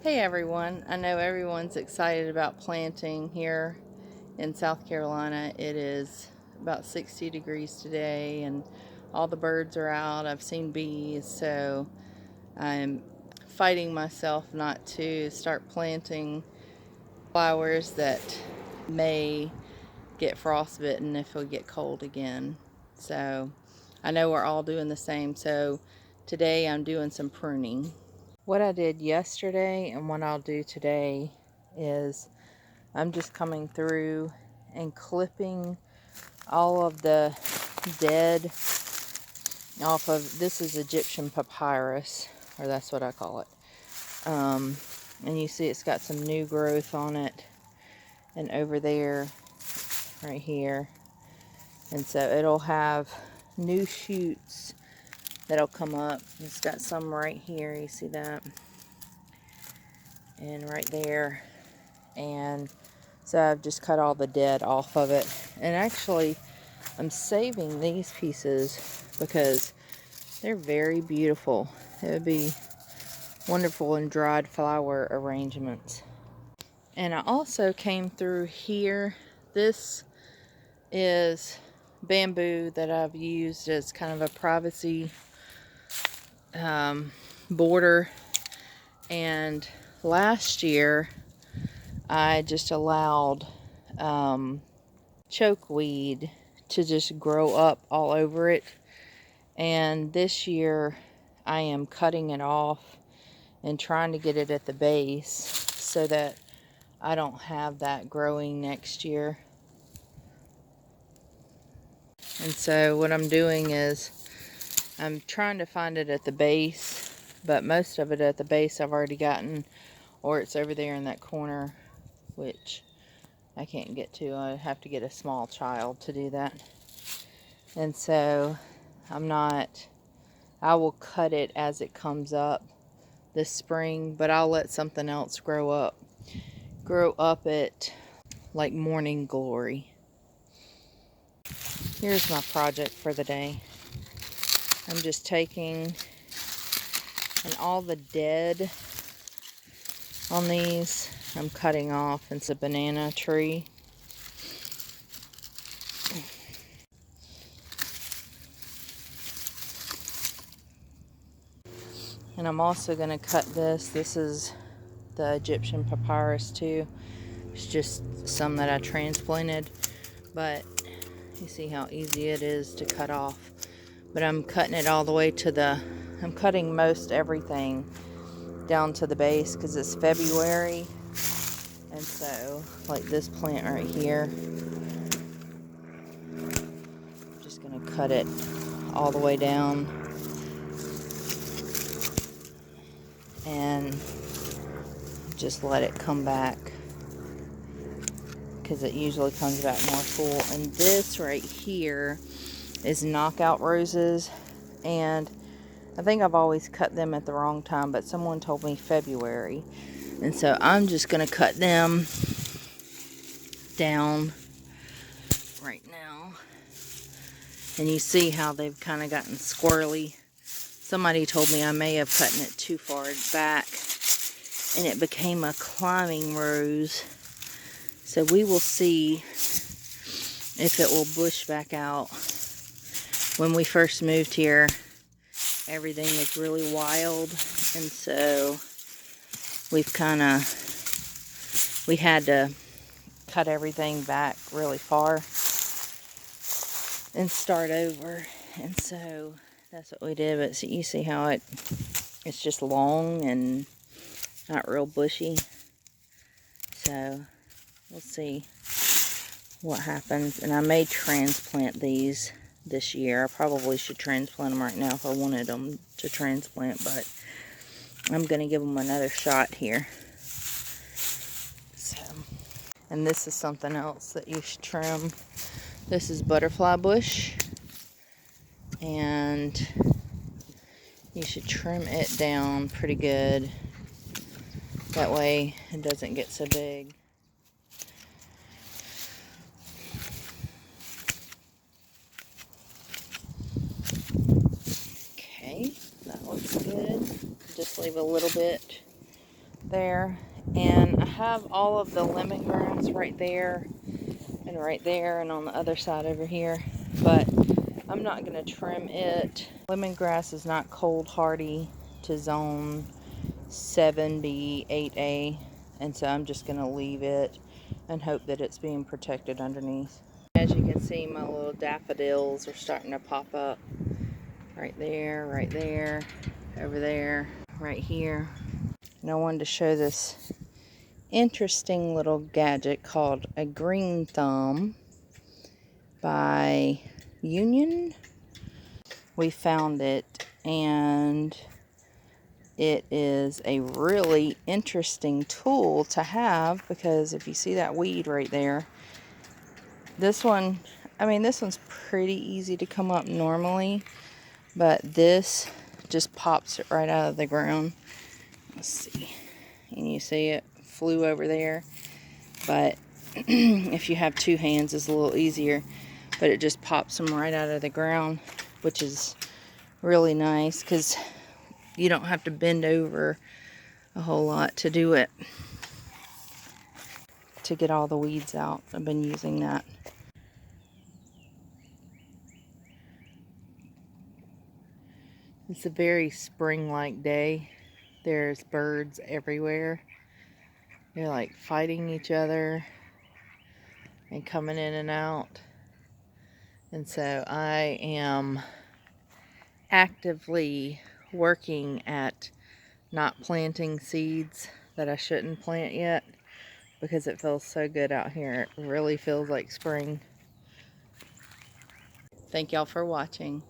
Hey everyone, I know everyone's excited about planting here in South Carolina. It is about 60 degrees today and all the birds are out. I've seen bees, so I'm fighting myself not to start planting flowers that may get frostbitten if we get cold again. So I know we're all doing the same, so today I'm doing some pruning. What I did yesterday and what I'll do today is I'm just coming through and clipping all of the dead off of, this is Egyptian papyrus, or that's what I call it. And you see it's got some new growth on it, and over there, right here. And so it'll have new shoots that'll come up. It's got some right here, you see that? And right there. And so I've just cut all the dead off of it. And actually, I'm saving these pieces because they're very beautiful. It would be wonderful in dried flower arrangements. And I also came through here. This is bamboo that I've used as kind of a privacy border. And last year, I just allowed chokeweed to just grow up all over it, and this year I am cutting it off and trying to get it at the base so that I don't have that growing next year. And so what I'm doing is I'm trying to find it at the base, but most of it at the base I've already gotten, or it's over there in that corner, which I can't get to. I have to get a small child to do that. And so I will cut it as it comes up this spring, but I'll let something else grow up it like morning glory. Here's my project for the day. I'm just taking, and all the dead on these I'm cutting off. It's a banana tree. And I'm also going to cut this. This is the Egyptian papyrus too. It's just some that I transplanted, but you see how easy it is to cut off. But I'm cutting it all the way to I'm cutting most everything down to the base because it's February. And so, like this plant right here, I'm just going to cut it all the way down and just let it come back, because it usually comes back more full. And this right here is knockout roses, and I think I've always cut them at the wrong time, but someone told me February, and so I'm just gonna cut them down right now. And you see how they've kind of gotten squirrely. Somebody told me I may have cut it too far back and it became a climbing rose. So we will see if it will bush back out. When we first moved here, everything was really wild, and so we had to cut everything back really far and start over. And so that's what we did. But you see how it's just long and not real bushy. So we'll see what happens. And I may transplant these this year. I probably should transplant them right now if I wanted them to transplant, but I'm going to give them another shot here. So, and this is something else that you should trim. This is butterfly bush, and you should trim it down pretty good. That way it doesn't get so big. Okay, that looks good. Just leave a little bit there, and I have all of the lemongrass right there and on the other side over here, but I'm not going to trim it. Lemongrass is not cold hardy to zone 7B, 8A, and so I'm just going to leave it and hope that it's being protected underneath. As you can see, my little daffodils are starting to pop up right there, over there, right here. And I wanted to show this interesting little gadget called a green thumb by Union. We found it, and it is a really interesting tool to have, because if you see that weed right there, this one, I mean, this one's pretty easy to come up normally, but this just pops it right out of the ground. Let's see, and you see it flew over there, but if you have two hands it's a little easier, but it just pops them right out of the ground, which is really nice because you don't have to bend over a whole lot to do it, to get all the weeds out. I've been using that. It's a very spring-like day. There's birds everywhere. They're like fighting each other and coming in and out. And so I am actively working at not planting seeds that I shouldn't plant yet, because it feels so good out here. It really feels like spring. Thank y'all for watching.